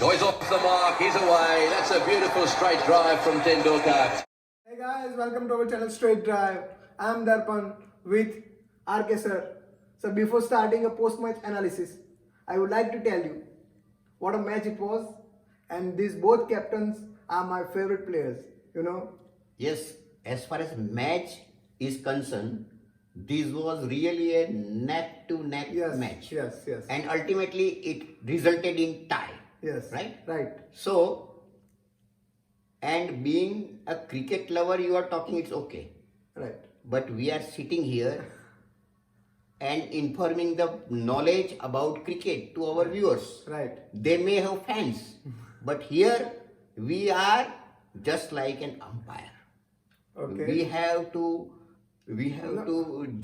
Oh, he's off the mark, he's away. That's a beautiful straight drive from Tendulkar. Hey guys, welcome to our channel Straight Drive. I'm Darpan with RK sir. So before starting a post-match analysis, I would like to tell you what a match it was, and these both captains are my favorite players. You know, Yes, as far as match is concerned, this was really a neck-to-neck yes, match. yes, yes, And ultimately it resulted in tie. yes, Right? right, So, and being a cricket lover, you are talking, it's okay. right, But we are sitting here and informing the knowledge about cricket to our viewers. right. They may have fans, but here we are just like an umpire. Okay. We have to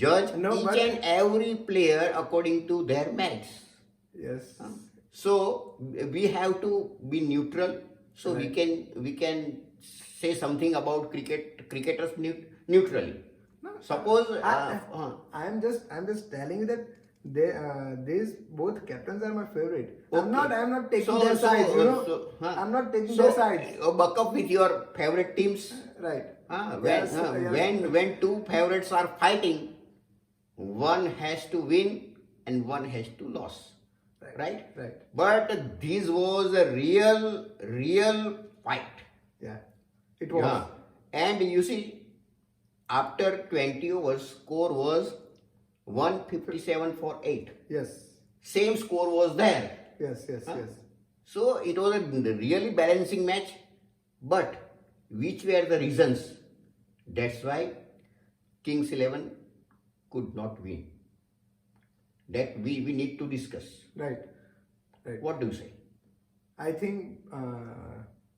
judge No, each but- and every player according to their merits. Yes, So we have to be neutral. So Right. we can say something about cricketers neutrally. Suppose I'm just telling you that these both captains are my favorite. I'm Okay. not taking So- their so- sides. You know, so, I'm not taking so, their sides. buck up with your favorite teams. Right. When, Yes, yes. when two favorites are fighting, one has to win and one has to lose. Right? Right. But this was a real fight. Yeah. It was. Yeah. And you see, after 20 overs, score was 157 for 8. Yes. Same score was there. Yes. Yes. Yes. So it was a really balancing match. But which were the reasons? That's why Kings 11 could not win. That we need to discuss. Right. Right. What do you say? I think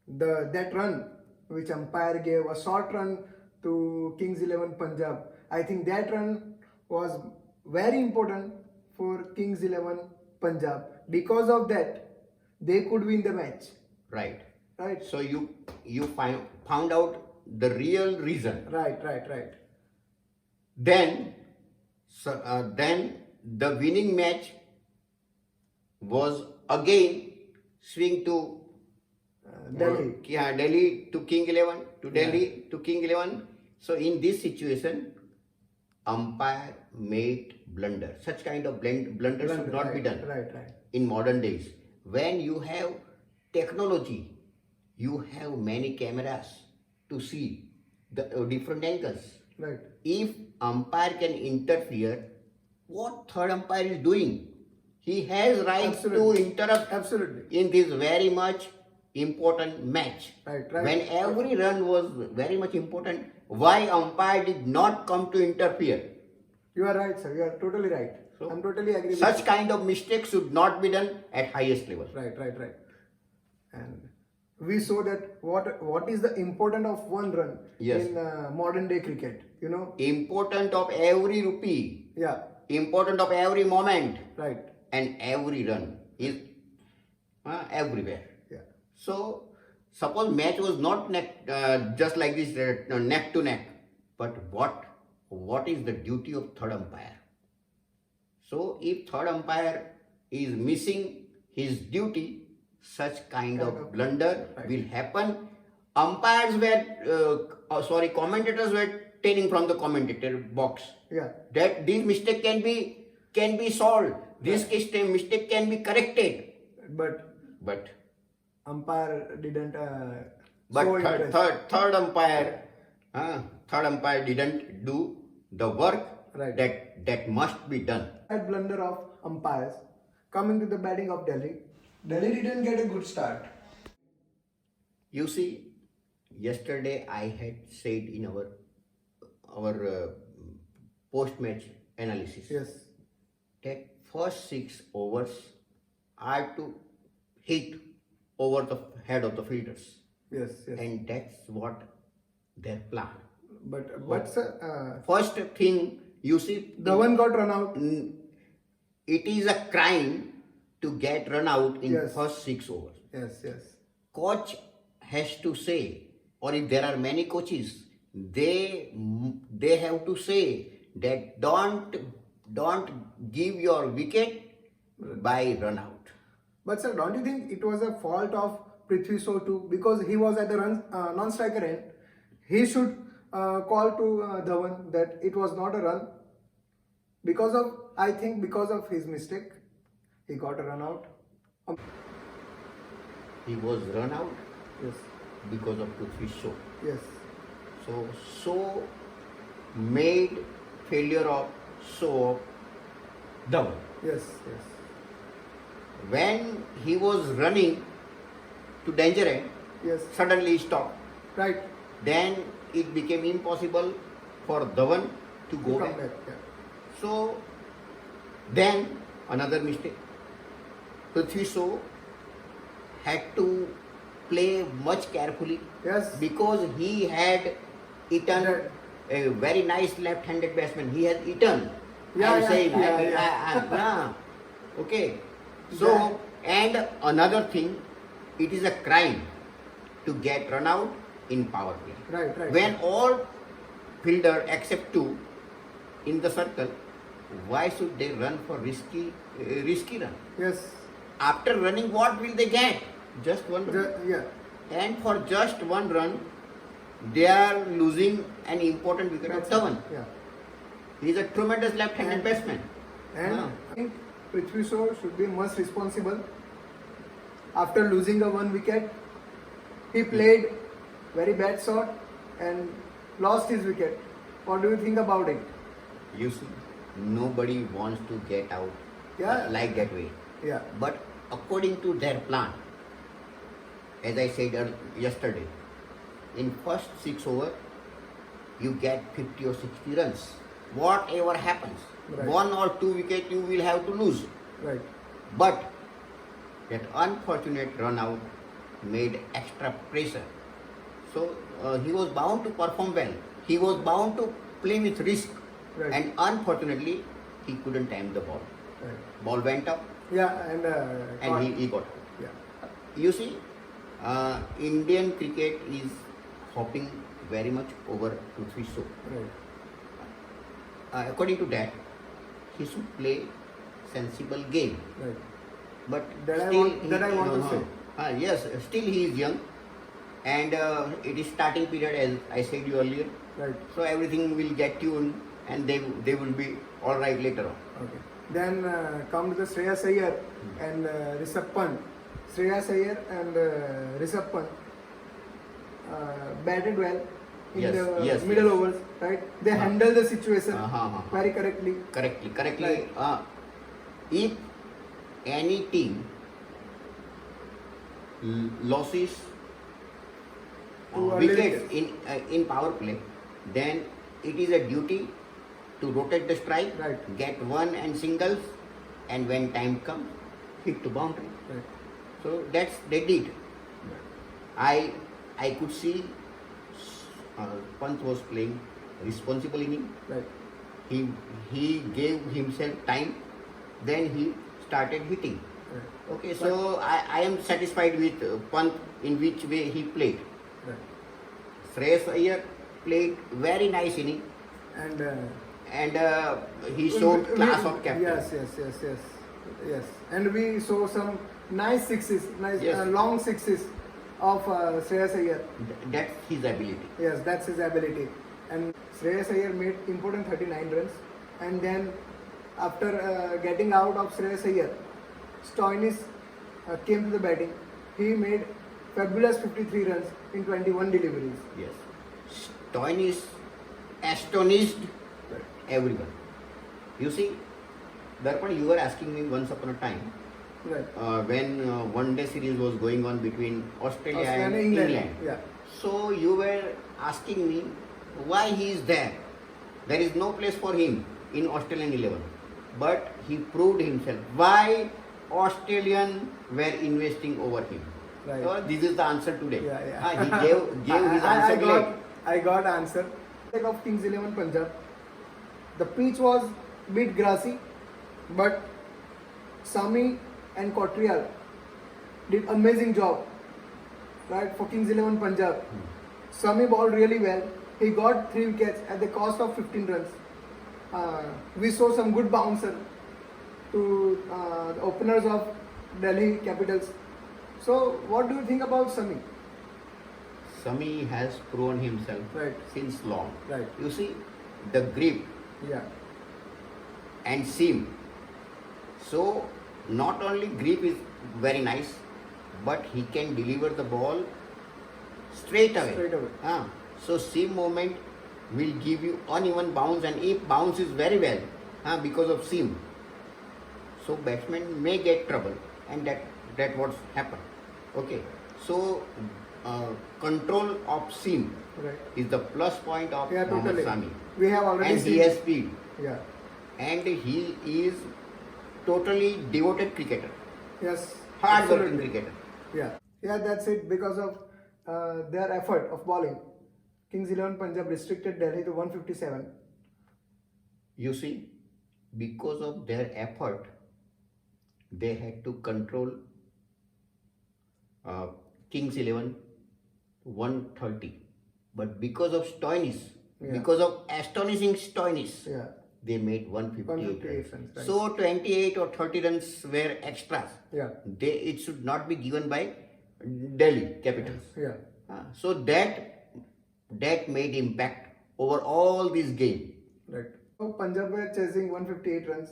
that run which umpire gave, a short run to Kings 11 Punjab, I think that run was very important for Kings 11 Punjab. Because of that, they could win the match. Right. Right. So you found out the real reason. Right. Then the winning match was again swing to Delhi. Delhi to King 11 to Delhi to King 11. So in this situation, umpire made blunder. Such kind of blunder should not be done Right. in modern days. When you have technology, you have many cameras to see the different angles. Right. If umpire can interfere, what third umpire is doing? He has right Absolutely. to interrupt Absolutely. in this very much important match. Right. When every run was very much important, why umpire did not come to interfere? You are right, sir. You are totally right. So, I'm totally agree with Such you. kind of mistakes should not be done at highest level. Right. And we saw that what is the importance of one run Yes. in modern day cricket. You know. Important of every rupee, Yeah. important of every moment, Right. and every run is everywhere. Yeah. So suppose match was not just like this neck to neck, but what is the duty of third umpire? So if third umpire is missing his duty, such kind of blunder will happen. Commentators were telling from the commentator box Yeah. that this mistake can be solved. This mistake can be corrected. But umpire didn't. But show interest. third umpire didn't do the work Right. that must be done. That blunder of umpires. Coming to the batting of Delhi, Delhi didn't get a good start. You see, yesterday I had said in our post-match analysis Yes. that first 6 overs are to hit over the head of the fielders, Yes. and that's what their plan. But sir, First thing, you see, the one got run out. it is a crime to get run out in Yes. first 6 overs. Yes. Coach has to say, or if there are many coaches, they have to say that don't give your wicket by run out. But sir, don't you think it was a fault of Prithvi Shaw too? Because he was at the non-striker end. He should call to Dhawan that it was not a run. I think because of his mistake, he got a run out. He was run out Yes, because of Prithvi Shaw. yes, So made failure of Shaw Dhawan. yes, yes. When he was running to danger end, Yes, suddenly he stopped. right. Then it became impossible for Dhawan to To go come back. yeah. So then another mistake. Prithvi Shaw had to play much carefully Yes, because he had eaten Right. a very nice left-handed batsman. He has eaten. Yeah, I'm yeah, saying, yeah. okay. So Yeah. and another thing, it is a crime to get run out in power play. right, right. When all fielder except two in the circle, why should they run for risky run? Yes, After running, what will they get? Just one run. yeah, And for just one run, they are losing an important wicket of Dhawan. yeah. He is a tremendous left-handed And- batsman. And Ah. I think Prithvi Shaw should be much responsible. After losing a one wicket, he played very bad shot and lost his wicket. What do you think about it? You see, nobody wants to get out Yeah. like that way. Yeah, But according to their plan, as I said yesterday, in first 6 overs, you get 50 or 60 runs. Whatever happens, Right. 1 or 2 wickets you will have to lose. right. But that unfortunate run out made extra pressure. So he was bound to perform well. He was bound to play with risk. Right. And unfortunately, he couldn't time the ball. Right. Ball went up Yeah, and and he got out. yeah, You see, Indian cricket is hopping very much over Prithvi Shaw. right. According to that, he should play sensible game. Right. But That I still, want- that I want to say. Yes, still he is young, and it is starting period as I said you earlier. Right. So everything will get tuned, and they will be all right later on. Okay. Then come to the Shreyas Iyer and Rishabh Pant. Shreyas Iyer and Rishabh Pant batted well in Yes, the yes, middle yes. overs. Right. They handled the situation Uh-huh. very correctly. Correctly. Right. If any team loses To early wickets wickets. in power play, then it is a duty to rotate the strike, Right. get one and singles, and when time comes, hit the boundary. Right. So they did. I could see Pant was playing responsible inning. Right. He gave himself time, then he started hitting. Right. Okay, so I am satisfied with Pant in which way he played. Right. Shreyas Iyer played very nice inning, And and he showed class of captain. Yes. And we saw some nice sixes, nice Yes. long sixes of Shreyas Iyer. That's his ability. Yes, that's his ability. And Shreyas Iyer made important 39 runs. And then after getting out of Shreyas Iyer, Stoinis came to the batting. He made fabulous 53 runs in 21 deliveries. Yes. Stoinis astonished everyone. You see, Darpan, you were asking me once upon a time Right. when one day series was going on between Australia and England. Yeah. So you were asking me why he is there. There is no place for him in Australian 11. But he proved himself. Why Australian were investing over him? Right. So this is the answer today. Yeah. He gave his answer. I got answer. Of Kings 11 Punjab. The pitch was bit grassy, but Sami and Cottrial did amazing job. Right, for Kings 11 Punjab. Sami bowled really well. He got 3 wickets at the cost of 15 runs. We saw some good bouncer to the openers of Delhi Capitals. So, what do you think about Sami? Sami has proven himself Right. since long. Right. You see, the grip Yeah. and seam. So, not only grip is very nice, but he can deliver the ball straight away. Straight away. So, seam movement will give you uneven bounce, and if bounce is very well because of seam, so batsman may get trouble, and that what's happened. Okay, so control of seam Right. is the plus point of Yeah, Mohammad totally. Sami, We have already and seen. he has speed, Yeah. and he is totally devoted cricketer, Yes. hard working absolutely. cricketer. Yeah. Yeah, that's it. Because of their effort of bowling, Kings 11 Punjab restricted Delhi to 157. You see, because of their effort, they had to control Kings 11 130. But because of Stoinis, Yeah. because of astonishing Stoinis, Yeah. they made 158 158 runs. runs, right. So 28 or 30 runs were extras. Yeah. It should not be given by Delhi Capitals. Yeah. So that made impact over all this game. Right. So Punjab were chasing 158 runs.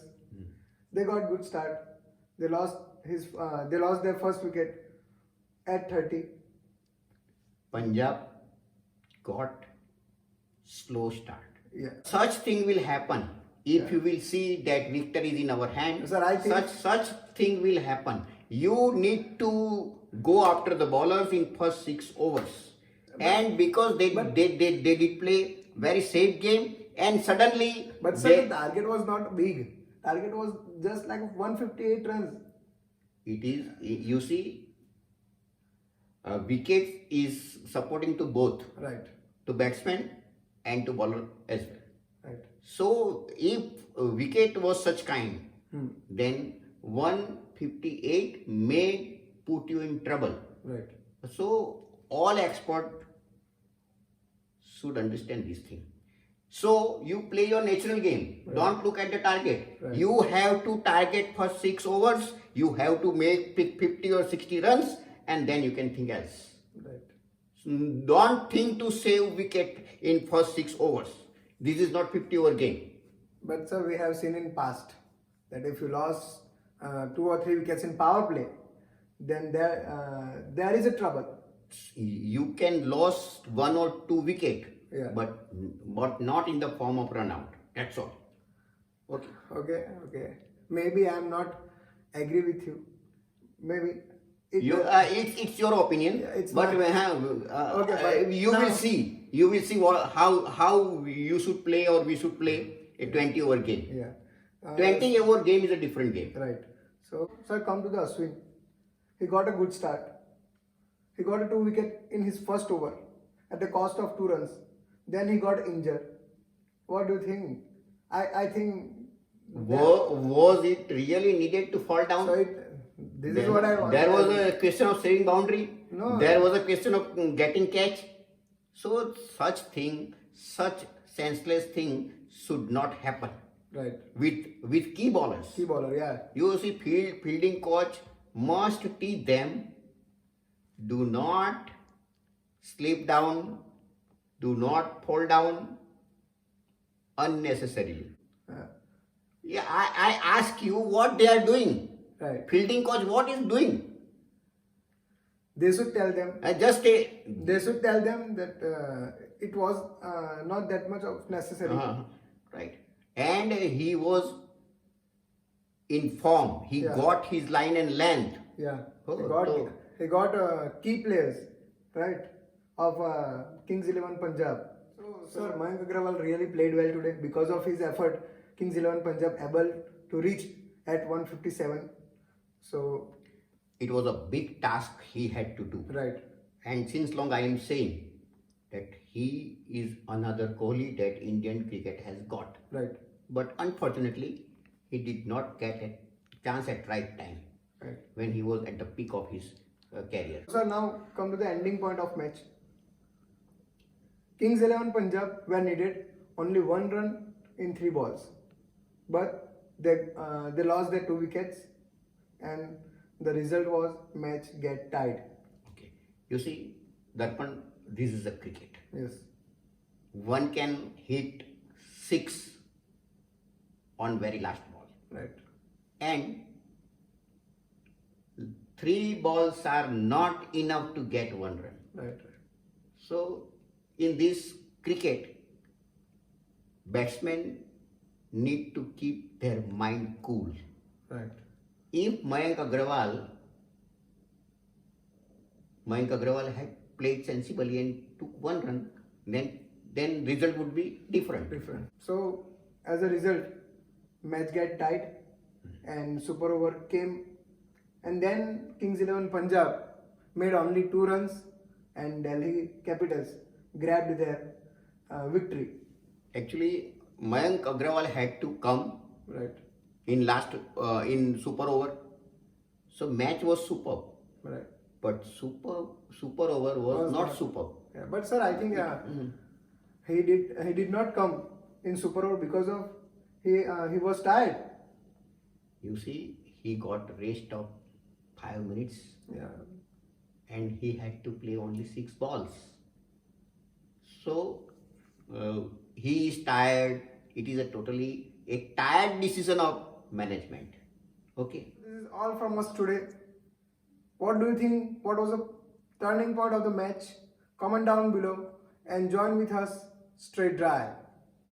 They got good start. They lost their first wicket at 30. Punjab got slow start. Yeah. Such thing will happen if you will see that victory is in our hand. Sir, I think- such thing will happen. You need to go after the bowlers in first 6 overs, and because they did play very safe game, and suddenly But sir, the target was not big. Target was just like 158 runs. it is, you see, wickets is supporting to both, Right. to batsman and to bowler as well. Right. So if wicket was such kind, then 158 may put you in trouble. Right. So all expert should understand this thing. So you play your natural game. Right. Don't look at the target. Right. You have to target for 6 overs. You have to pick 50 or 60 runs, and then you can think else. Right. Don't think to save wicket in first 6 overs. This is not 50-over game. But sir, we have seen in past that if you lost 2 or 3 wickets in power play, then there is a trouble. You can lose 1 or 2 wicket, Yeah. but not in the form of run out. That's all. Okay. Okay. Maybe I'm not agree with you. Maybe It's your opinion, Yeah, it's but not- but you now- will see. You will see how you should play or we should play a 20-over game. Yeah. 20-over game is a different game. Right. So, sir, come to the Ashwin. He got a good start. He got a 2 wicket in his first over at the cost of 2 runs. Then he got injured. What do you think? I think. Was it really needed to fall down? So this is what I want. There was a question of saving boundary. No. There was a question of getting catch. So such senseless thing should not happen Right. with key bowlers. Key bowler, yeah. You see, fielding coach must teach them, do not slip down, do not fall down unnecessarily. Yeah, I ask you what they are doing. Right. Fielding coach, what is doing? They should tell them. Just a They should tell them that it was not that much of necessary. right. And he was in form. He Yeah. got his line and length. Yeah. Oh, he got key players, right, of Kings 11 Punjab. So, sir, Mayank Agrawal really played well today. Because of his effort, Kings 11 Punjab able to reach at 157. So, It was a big task he had to do. right, And since long I am saying that he is another Kohli that Indian cricket has got. right, But unfortunately, he did not get a chance at right time right. when he was at the peak of his career. So, now come to the ending point of match. Kings 11 Punjab were needed only 1 run in 3 balls. But they lost their 2 wickets, and the result was match get tied. Okay. You see, Darpan, this is a cricket. Yes. One can hit 6 on very last ball. Right. And 3 balls are not enough to get 1 run. Right. So, in this cricket, batsmen need to keep their mind cool. Right. If Mayank Agrawal had played sensibly and took 1 run, then result would be different. Different. So as a result, match get tied and super over came, and then Kings 11 Punjab made only 2 runs and Delhi Capitals grabbed their victory. Actually, Mayank Agrawal had to come Right. in super over. So match was superb, Right. but super over was not superb. Yeah, but sir, I think he did not come in super over because of he was tired. You see, he got rest of 5 minutes Yeah. and he had to play only 6 balls. So he is tired. It is a tired decision of management. Okay. This is all from us today. What do you think? What was the turning point of the match? Comment down below and join with us straight drive.